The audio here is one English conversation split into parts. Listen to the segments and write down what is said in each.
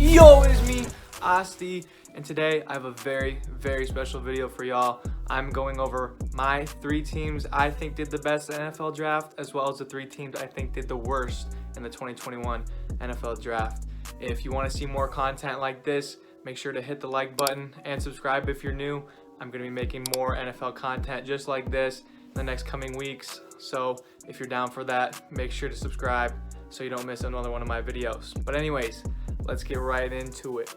Yo, it is me, Asti, and today I have a very special video for y'all. I'm going over my 3 teams I think did the best in the NFL draft, as well as the 3 teams I think did the worst in the 2021 NFL draft. If you want to see more content like this, make sure to hit the like button and subscribe if you're new. I'm going to be making more NFL content just like this in the next coming weeks. So if you're down for that, make sure to subscribe so you don't miss another one of my videos. But anyways, let's get right into it.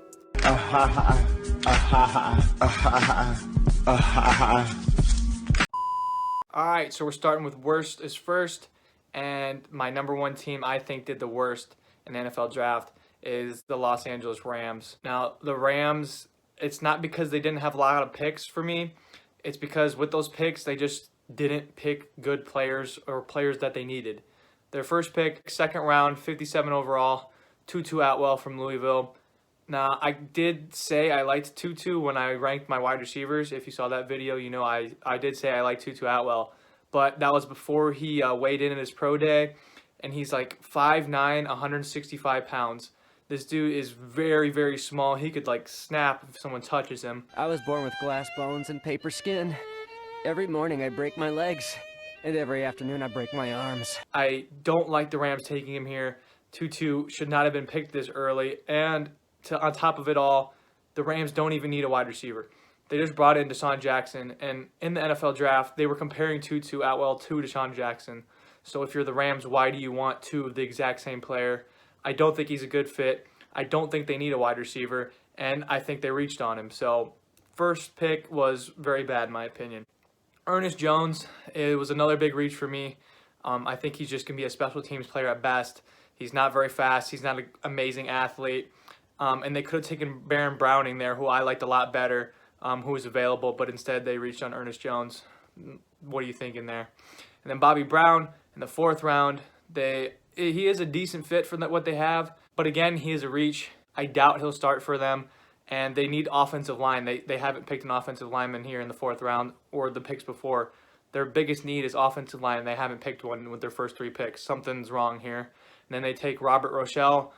Alright, so we're starting with worst is first, and my number 1 team I think did the worst in the NFL draft is the Los Angeles Rams. Now, the Rams, it's not because they didn't have a lot of picks for me. It's because with those picks, they just didn't pick good players or players that they needed. Their first pick, second round, 57 overall, Tutu Atwell from Louisville. Now, I did say I liked Tutu when I ranked my wide receivers. If you saw that video, you know I did say I liked Tutu Atwell. But that was before he weighed in his pro day, and he's like 5'9", 165 pounds. This dude is very small. He could like snap if someone touches him. I was born with glass bones and paper skin. Every morning I break my legs, and every afternoon I break my arms. I don't like the Rams taking him here. Tutu should not have been picked this early, and on top of it all, the Rams don't even need a wide receiver. They just brought in Deshaun Jackson, and in the NFL draft, they were comparing Tutu Atwell to Deshaun Jackson. So if you're the Rams, why do you want 2 of the exact same player? I don't think he's a good fit. I don't think they need a wide receiver, and I think they reached on him. So first pick was very bad in my opinion. Ernest Jones, it was another big reach for me. I think he's just going to be a special teams player at best. He's not very fast. He's not an amazing athlete. And they could have taken Baron Browning there, who I liked a lot better, who was available, but instead they reached on Ernest Jones. What are you thinking there? And then Bobby Brown in the 4th round. He is a decent fit for what they have, but again, he is a reach. I doubt he'll start for them, and they need offensive line. They haven't picked an offensive lineman here in the 4th round or the picks before. Their biggest need is offensive line, and they haven't picked one with their first 3 picks. Something's wrong here. And then they take Robert Rochelle.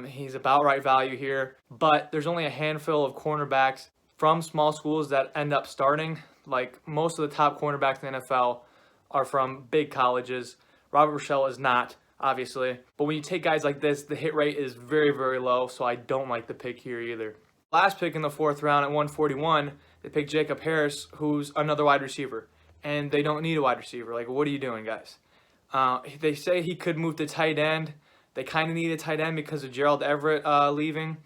He's about right value here, but there's only a handful of cornerbacks from small schools that end up starting. Like most of the top cornerbacks in the NFL are from big colleges. Robert Rochelle is not, obviously. But when you take guys like this, the hit rate is very low, so I don't like the pick here either. Last pick in the 4th round at 141, they pick Jacob Harris, who's another wide receiver. And they don't need a wide receiver. Like, what are you doing, guys? They say he could move to tight end. They kind of need a tight end because of Gerald Everett leaving.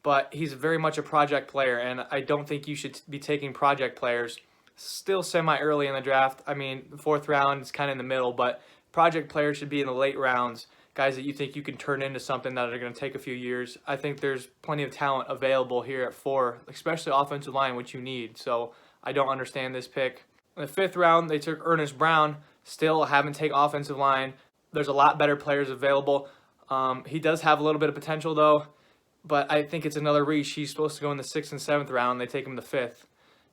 But he's very much a project player, and I don't think you should be taking project players still semi-early in the draft. I mean, the 4th round is kind of in the middle, but project players should be in the late rounds, guys that you think you can turn into something that are going to take a few years. I think there's plenty of talent available here at 4, especially offensive line, which you need. So I don't understand this pick. In the 5th round, they took Ernest Brown. Still haven't taken offensive line. There's a lot better players available. He does have a little bit of potential, though, but I think it's another reach. He's supposed to go in the 6th and 7th round. They take him in the 5th.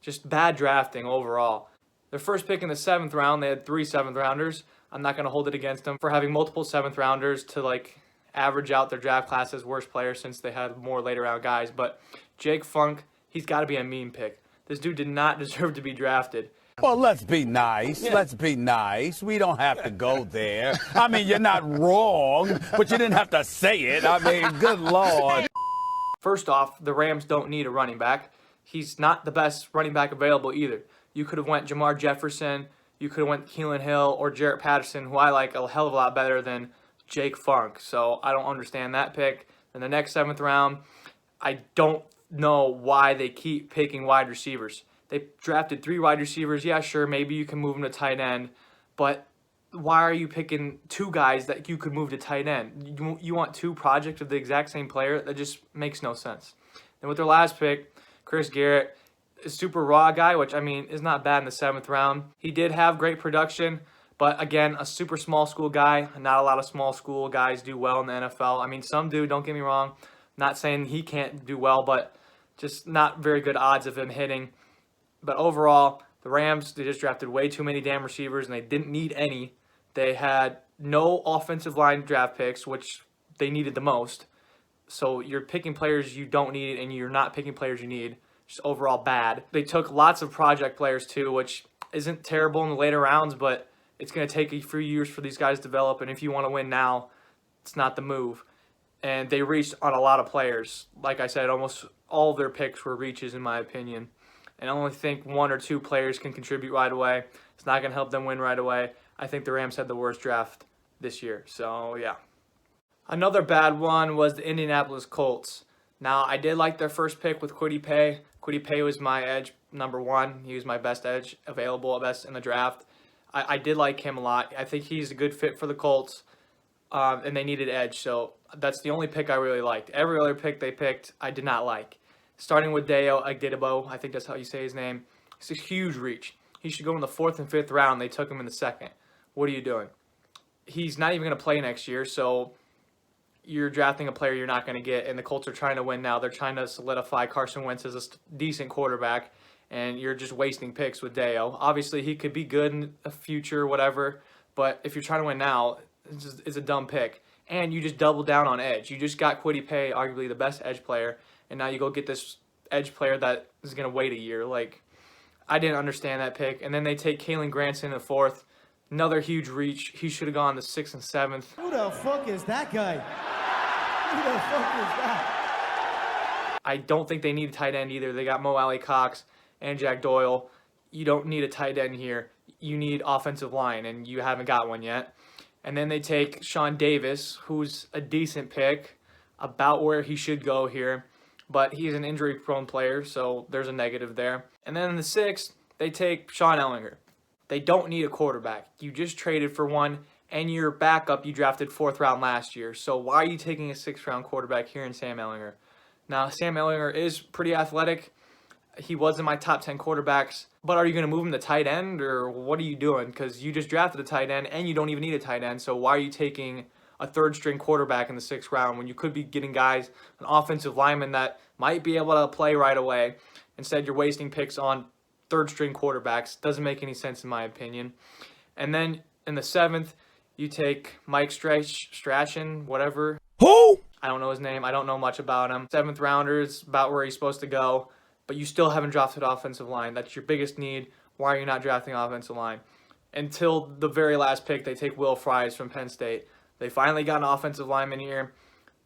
Just bad drafting overall. Their first pick in the 7th round, they had 3 7th rounders. I'm not going to hold it against them for having multiple 7th rounders to like average out their draft class as worst players since they had more later round guys. But Jake Funk, he's got to be a meme pick. This dude did not deserve to be drafted. Well, let's be nice. Yeah. Let's be nice. We don't have to go there. I mean, you're not wrong, but you didn't have to say it. I mean, good Lord. First off, the Rams don't need a running back. He's not the best running back available either. You could have went Jamar Jefferson. You could have went Keelan Hill or Jarrett Patterson, who I like a hell of a lot better than Jake Funk. So I don't understand that pick. In the next 7th round, I don't know why they keep picking wide receivers. They drafted 3 wide receivers. Yeah, sure, maybe you can move them to tight end, but why are you picking 2 guys that you could move to tight end? You want 2 projects of the exact same player? That just makes no sense. And with their last pick, Chris Garrett, a super raw guy, which I mean is not bad in the 7th round. He did have great production, but again, a super small school guy. Not a lot of small school guys do well in the NFL. I mean, some do, don't get me wrong. Not saying he can't do well, but just not very good odds of him hitting. But overall, the Rams, they just drafted way too many damn receivers, and they didn't need any. They had no offensive line draft picks, which they needed the most. So you're picking players you don't need, and you're not picking players you need. Just overall bad. They took lots of project players too, which isn't terrible in the later rounds, but it's going to take a few years for these guys to develop, and if you want to win now, it's not the move. And they reached on a lot of players. Like I said, almost all of their picks were reaches in my opinion. And I only think 1 or 2 players can contribute right away. It's not going to help them win right away. I think the Rams had the worst draft this year. So, yeah. Another bad one was the Indianapolis Colts. Now, I did like their first pick with Kwity Paye. Kwity Paye was my edge number 1. He was my best edge available, best in the draft. I did like him a lot. I think he's a good fit for the Colts, and they needed edge. So that's the only pick I really liked. Every other pick they picked, I did not like. Starting with Dayo Agdebo, I think that's how you say his name. It's a huge reach. He should go in the 4th and 5th round. They took him in the 2nd. What are you doing? He's not even going to play next year, so you're drafting a player you're not going to get, and the Colts are trying to win now. They're trying to solidify Carson Wentz as a decent quarterback, and you're just wasting picks with Dayo. Obviously, he could be good in the future, whatever, but if you're trying to win now, it's a dumb pick. And you just double down on edge. You just got Kwity Paye, arguably the best edge player, and now you go get this edge player that is going to wait a year. Like, I didn't understand that pick. And then they take Kalen Granson in the 4th. Another huge reach. He should have gone the 6th and 7th. Who the fuck is that guy? Who the fuck is that? I don't think they need a tight end either. They got Mo Alley Cox and Jack Doyle. You don't need a tight end here. You need offensive line, and you haven't got one yet. And then they take Sean Davis, who's a decent pick, about where he should go here. But he's an injury-prone player, so there's a negative there. And then in the 6th, they take Sean Ellinger. They don't need a quarterback. You just traded for one, and your backup you drafted 4th round last year. So why are you taking a 6th round quarterback here in Sam Ellinger? Now, Sam Ellinger is pretty athletic. He was in my top 10 quarterbacks. But are you going to move him to tight end, or what are you doing? Because you just drafted a tight end, and you don't even need a tight end. So why are you taking a 3rd-string quarterback in the 6th round when you could be getting guys, an offensive lineman that might be able to play right away? Instead, you're wasting picks on 3rd-string quarterbacks. Doesn't make any sense in my opinion. And then in the 7th, you take Mike Strachan, whatever. Who? I don't know his name. I don't know much about him. 7th rounder is about where he's supposed to go. But you still haven't drafted offensive line. That's your biggest need. Why are you not drafting offensive line? Until the very last pick, they take Will Fries from Penn State. They finally got an offensive lineman here.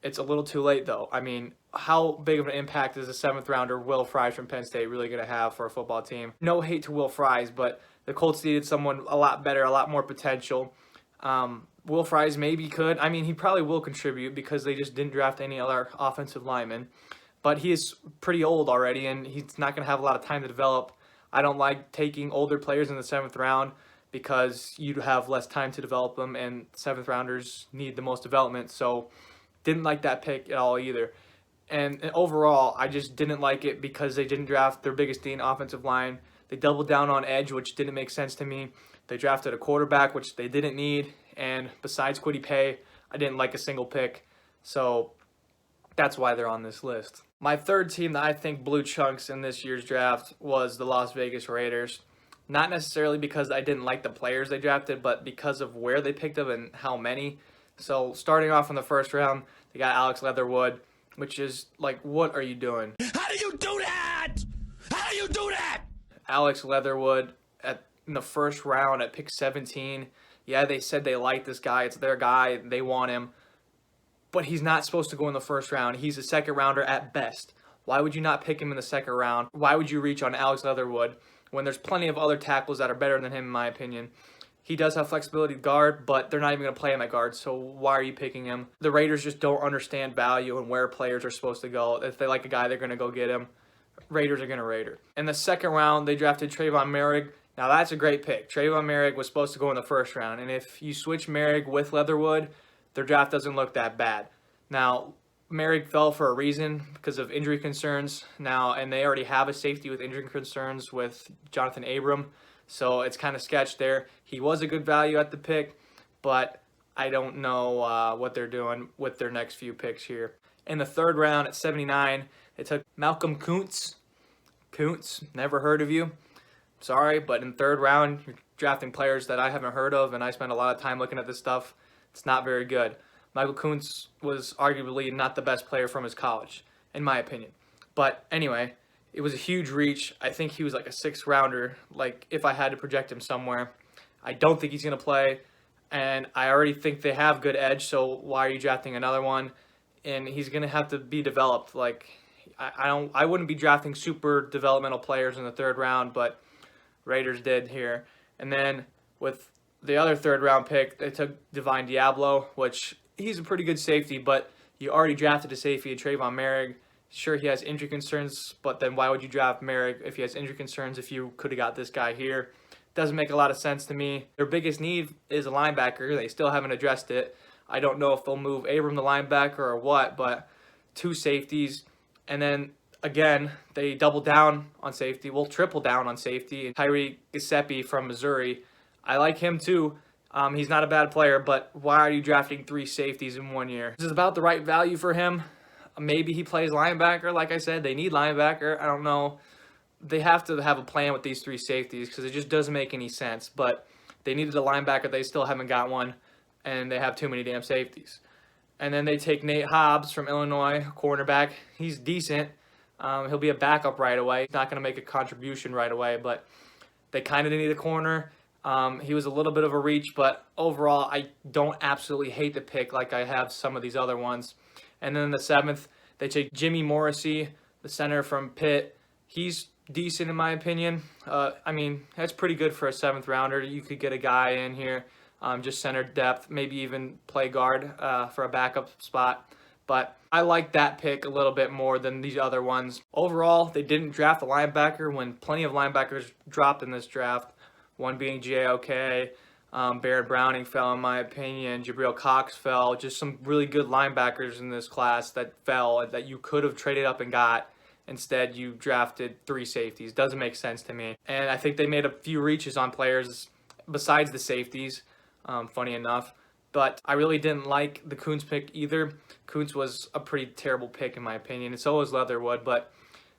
It's a little too late, though. I mean, how big of an impact is a 7th rounder, Will Fries from Penn State, really going to have for a football team? No hate to Will Fries, but the Colts needed someone a lot better, a lot more potential. Will Fries maybe could. I mean, he probably will contribute because they just didn't draft any other offensive linemen. But he is pretty old already, and he's not going to have a lot of time to develop. I don't like taking older players in the 7th round because you have less time to develop them, and 7th rounders need the most development. So didn't like that pick at all either. And overall, I just didn't like it because they didn't draft their biggest need, offensive line. They doubled down on edge, which didn't make sense to me. They drafted a quarterback, which they didn't need. And besides Kwity Paye, I didn't like a single pick. So that's why they're on this list. My 3rd team that I think blew chunks in this year's draft was the Las Vegas Raiders. Not necessarily because I didn't like the players they drafted, but because of where they picked them and how many. So starting off in the 1st round, they got Alex Leatherwood, which is like, what are you doing? How do you do that? How do you do that? Alex Leatherwood in the 1st round at pick 17. Yeah, they said they like this guy. It's their guy. They want him. But he's not supposed to go in the 1st round. He's a 2nd rounder at best. Why would you not pick him in the 2nd round? Why would you reach on Alex Leatherwood when there's plenty of other tackles that are better than him, in my opinion? He does have flexibility to guard, but they're not even going to play him at guard, so why are you picking him? The Raiders just don't understand value and where players are supposed to go. If they like a guy, they're going to go get him. Raiders are going to Raider. In the 2nd round, they drafted Trayvon Merrick. Now, that's a great pick. Trayvon Merrick was supposed to go in the 1st round, and if you switch Merrick with Leatherwood, their draft doesn't look that bad. Now, Merrick fell for a reason because of injury concerns now, and they already have a safety with injury concerns with Jonathan Abram, so it's kind of sketch there. He was a good value at the pick, but I don't know what they're doing with their next few picks here. In the 3rd round at 79, they took Malcolm Kuntz. Kuntz, never heard of you. Sorry, but in 3rd round, you're drafting players that I haven't heard of, and I spend a lot of time looking at this stuff. It's not very good. Michael Kuntz was arguably not the best player from his college, in my opinion. But anyway, it was a huge reach. I think he was like a 6th rounder, like if I had to project him somewhere. I don't think he's going to play, and I already think they have good edge, so why are you drafting another one? And he's going to have to be developed. Like, I wouldn't be drafting super developmental players in the 3rd round, but Raiders did here. And then with the other 3rd round pick, they took Divine Diablo, which he's a pretty good safety, but you already drafted a safety, Trayvon Merrick. Sure, he has injury concerns, but then why would you draft Merrick if he has injury concerns if you could have got this guy here? Doesn't make a lot of sense to me. Their biggest need is a linebacker. They still haven't addressed it. I don't know if they'll move Abram the linebacker or what, but 2 safeties. And then, again, they double down on safety. Well, triple down on safety. And Tyree Giuseppe from Missouri, I like him too. He's not a bad player, but why are you drafting 3 safeties in 1 year? This is about the right value for him. Maybe he plays linebacker. Like I said, they need linebacker. I don't know. They have to have a plan with these 3 safeties because it just doesn't make any sense. But they needed a linebacker. They still haven't got one, and they have too many damn safeties. And then they take Nate Hobbs from Illinois, cornerback. He's decent. He'll be a backup right away. He's not going to make a contribution right away, but they kind of need a corner. He was a little bit of a reach, but overall, I don't absolutely hate the pick like I have some of these other ones. And then in the 7th, they take Jimmy Morrissey, the center from Pitt. He's decent in my opinion. I mean, that's pretty good for a 7th rounder. You could get a guy in here, just center depth, maybe even play guard for a backup spot. But I like that pick a little bit more than these other ones. Overall, they didn't draft a linebacker when plenty of linebackers dropped in this draft. One being J.O.K., Baron Browning fell in my opinion, Jabril Cox fell. Just some really good linebackers in this class that fell that you could have traded up and got. Instead, you drafted 3 safeties. Doesn't make sense to me. And I think they made a few reaches on players besides the safeties, funny enough. But I really didn't like the Kuntz pick either. Kuntz was a pretty terrible pick in my opinion, and so was Leatherwood. But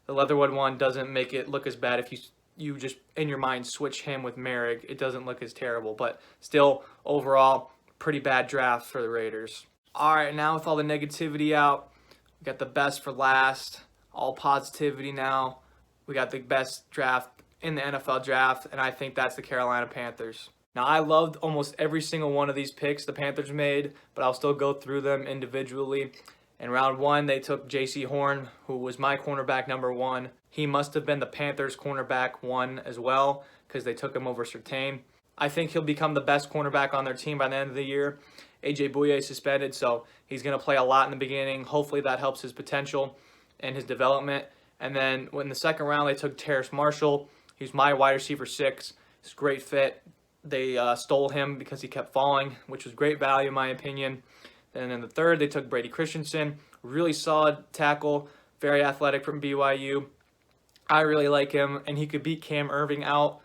the Leatherwood one doesn't make it look as bad if you just, in your mind, switch him with Merrick. It doesn't look as terrible. But still, overall, pretty bad draft for the Raiders. All right, now with all the negativity out, we got the best for last. All positivity now. We got the best draft in the NFL draft, and I think that's the Carolina Panthers. Now, I loved almost every single one of these picks the Panthers made, but I'll still go through them individually. In round 1, they took J.C. Horn, who was my cornerback number 1. He must have been the Panthers' cornerback 1 as well, because they took him over Surtain. I think he'll become the best cornerback on their team by the end of the year. A.J. Bouye suspended, so he's going to play a lot in the beginning. Hopefully that helps his potential and his development. And then in the 2nd round, they took Terrace Marshall. He's my wide receiver 6. He's a great fit. They stole him because he kept falling, which was great value in my opinion. And in the 3rd, they took Brady Christensen. Really solid tackle, very athletic from BYU. I really like him, and he could beat Cam Irving out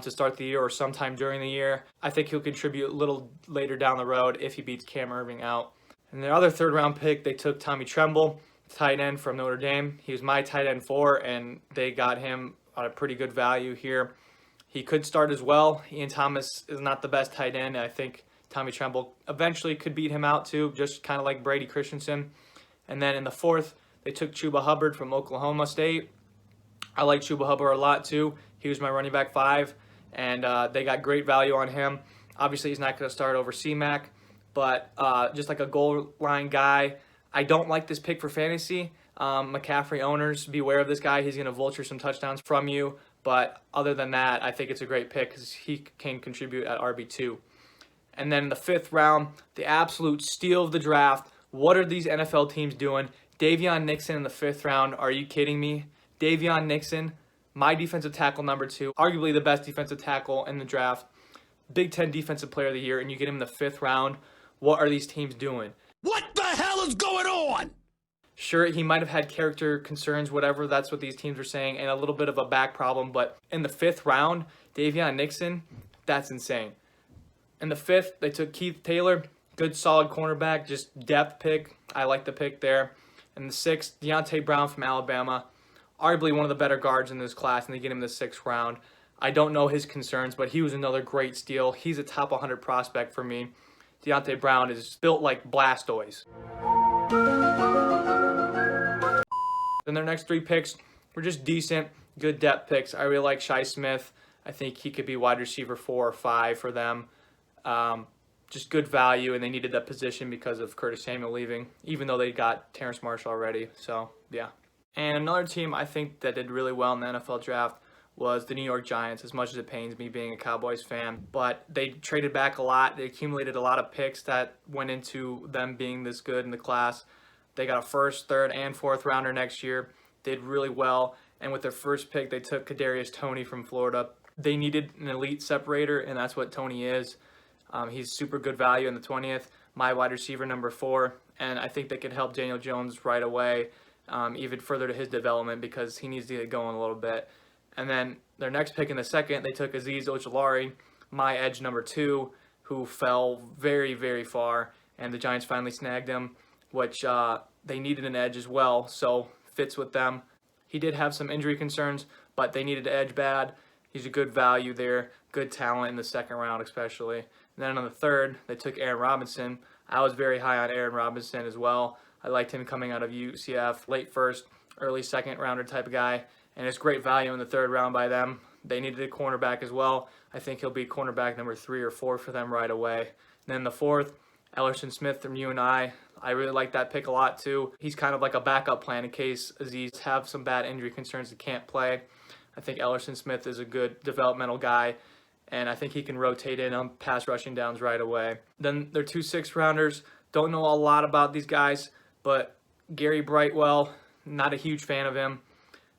to start the year or sometime during the year. I think he'll contribute a little later down the road if he beats Cam Irving out. And the other 3rd round pick, they took Tommy Tremble, tight end from Notre Dame. He was my tight end 4, and they got him on a pretty good value here. He could start as well. Ian Thomas is not the best tight end. I think Tommy Tremble eventually could beat him out too, just kind of like Brady Christensen. And then in the 4th, they took Chuba Hubbard from Oklahoma State. I like Chuba Hubbard a lot too. He was my running back 5, and they got great value on him. Obviously, he's not going to start over C-Mac, but just like a goal line guy. I don't like this pick for fantasy. McCaffrey owners, beware of this guy. He's going to vulture some touchdowns from you. But other than that, I think it's a great pick because he can contribute at RB2. And then in the 5th round, the absolute steal of the draft. What are these NFL teams doing? Davion Nixon in the 5th round. Are you kidding me? Davion Nixon, my defensive tackle number 2, arguably the best defensive tackle in the draft. Big Ten Defensive Player of the Year, and you get him in the 5th round. What are these teams doing? What the hell is going on? Sure, he might have had character concerns, whatever. That's what these teams are saying, and a little bit of a back problem. But in the 5th round, Davion Nixon, that's insane. In the 5th, they took Keith Taylor, good solid cornerback, just depth pick. I like the pick there. In the 6th, Deontay Brown from Alabama, arguably one of the better guards in this class, and they get him in the 6th round. I don't know his concerns, but he was another great steal. He's a top 100 prospect for me. Deontay Brown is built like Blastoise. Then their next 3 picks were just decent, good depth picks. I really like Shi Smith. I think he could be wide receiver 4 or 5 for them. Just good value, and they needed that position because of Curtis Samuel leaving, even though they got Terrace Marshall already. So, yeah. And another team I think that did really well in the NFL draft was the New York Giants, as much as it pains me being a Cowboys fan. But they traded back a lot. They accumulated a lot of picks that went into them being this good in the class. They got a first, third, and fourth rounder next year. Did really well. And with their first pick, they took Kadarius Toney from Florida. They needed an elite separator, and that's what Toney is. He's super good value in the 20th. My wide receiver number 4. And I think they could help Daniel Jones right away, even further to his development, because he needs to get going a little bit. And then their next pick in the second, they took Azeez Ojulari, my edge number 2, who fell very, very far. And the Giants finally snagged him, which they needed an edge as well, so fits with them. He did have some injury concerns, but they needed an edge bad. He's a good value there, good talent in the second round especially. And then on the third, they took Aaron Robinson. I was very high on Aaron Robinson as well. I liked him coming out of UCF, late first, early second rounder type of guy. And it's great value in the third round by them. They needed a cornerback as well. I think he'll be cornerback number 3 or 4 for them right away. And then the fourth, Ellerson Smith from UNI. I really like that pick a lot too. He's kind of like a backup plan in case Azeez have some bad injury concerns and can't play. I think Ellerson Smith is a good developmental guy, and I think he can rotate in on pass rushing downs right away. Then their 2 6th-rounders. Don't know a lot about these guys, but Gary Brightwell, not a huge fan of him.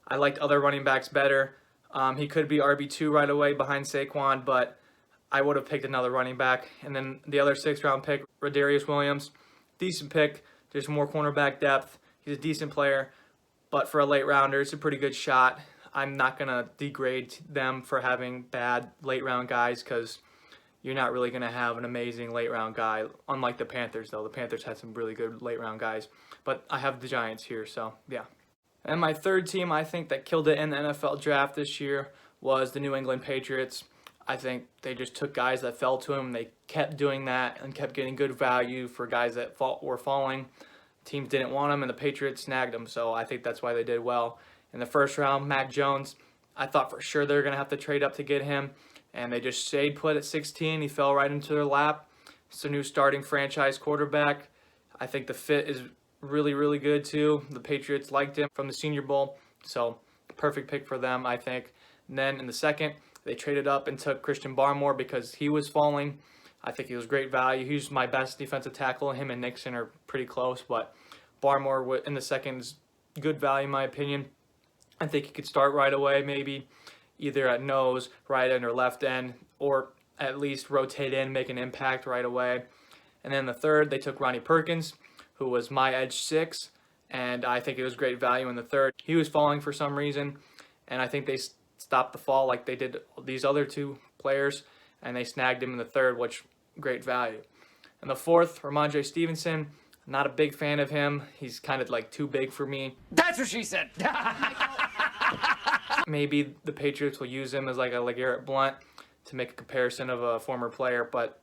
I liked other running backs better. He could be RB2 right away behind Saquon, but I would have picked another running back. And then the other 6th-round pick, Rodarius Williams. Decent pick. There's more cornerback depth. He's a decent player, but for a late rounder, it's a pretty good shot. I'm not going to degrade them for having bad late-round guys, because you're not really going to have an amazing late-round guy, unlike the Panthers, though. The Panthers had some really good late-round guys, but I have the Giants here, so yeah. And my third team, I think, that killed it in the NFL draft this year was the New England Patriots. I think they just took guys that fell to them. They kept doing that and kept getting good value for guys that were falling. Teams didn't want them, and the Patriots snagged them, so I think that's why they did well. In the first round, Mac Jones, I thought for sure they were going to have to trade up to get him, and they just stayed put at 16. He fell right into their lap. It's a new starting franchise quarterback. I think the fit is really, really good too. The Patriots liked him from the Senior Bowl, so perfect pick for them, I think. And then in the second, they traded up and took Christian Barmore because he was falling. I think he was great value. He's my best defensive tackle. Him and Nixon are pretty close, but Barmore in the second is good value in my opinion. I think he could start right away, maybe either at nose, right end, or left end, or at least rotate in, make an impact right away. And then the third, they took Ronnie Perkins, who was my edge 6, and I think it was great value in the third. He was falling for some reason, and I think they stopped the fall like they did these other 2 players, and they snagged him in the third, which great value. And the fourth, Ramondre Stevenson, not a big fan of him. He's kind of like too big for me. That's what she said. Maybe the Patriots will use him as like a LeGarrette Blount to make a comparison of a former player, but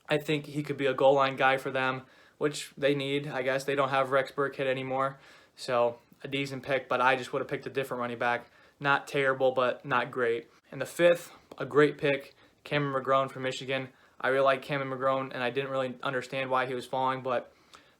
I think he could be a goal line guy for them, which they need, I guess. They don't have Rex Burkhead anymore, so a decent pick, but I just would have picked a different running back. Not terrible, but not great. And the fifth, a great pick, Cameron McGrone from Michigan. I really like Cameron McGrone, and I didn't really understand why he was falling, but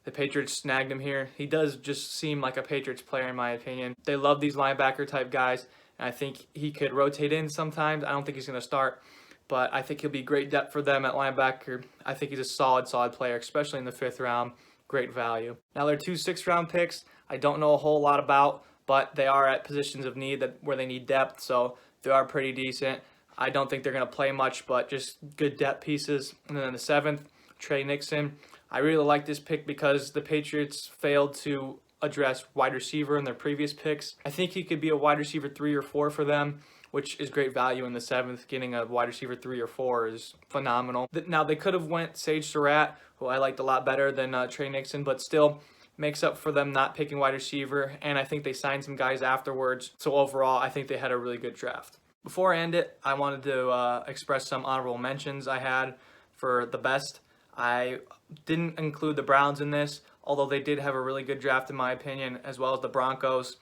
the Patriots snagged him here. He does just seem like a Patriots player, in my opinion. They love these linebacker-type guys, and I think he could rotate in sometimes. I don't think he's going to start, but I think he'll be great depth for them at linebacker. I think he's a solid player, especially in the 5th round. Great value. Now, there are 2 6th-round picks I don't know a whole lot about, but they are at positions of need where they need depth, so they are pretty decent. I don't think they're going to play much, but just good depth pieces. And then in the 7th, Trey Nixon. I really like this pick because the Patriots failed to address wide receiver in their previous picks. I think he could be a wide receiver 3 or 4 for them, which is great value in the 7th. Getting a wide receiver 3 or 4 is phenomenal. Now, they could have went Sage Surratt, who I liked a lot better than Trey Nixon, but still makes up for them not picking wide receiver, and I think they signed some guys afterwards. So overall, I think they had a really good draft. Before I end it, I wanted to express some honorable mentions I had for the best. I didn't include the Browns in this, although they did have a really good draft in my opinion, as well as the Broncos.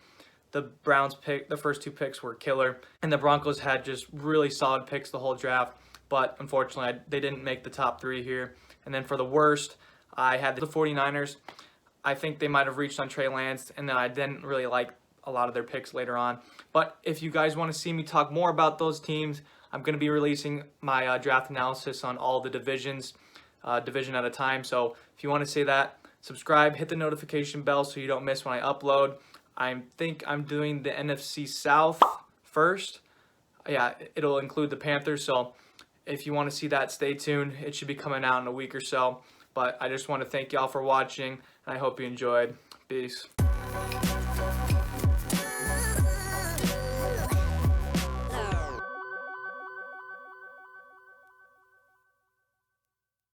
The Browns pick, the first 2 picks were killer, and the Broncos had just really solid picks the whole draft, but unfortunately they didn't make the top 3 here. And then for the worst, I had the 49ers. I think they might have reached on Trey Lance, and then I didn't really like a lot of their picks later on. But if you guys want to see me talk more about those teams, I'm going to be releasing my draft analysis on all the divisions, division at a time. So if you want to see that, subscribe, hit the notification bell so you don't miss when I upload. I think I'm doing the NFC South first. Yeah, it'll include the Panthers. So if you want to see that, stay tuned. It should be coming out in a week or so. But I just want to thank y'all for watching, and I hope you enjoyed. Peace.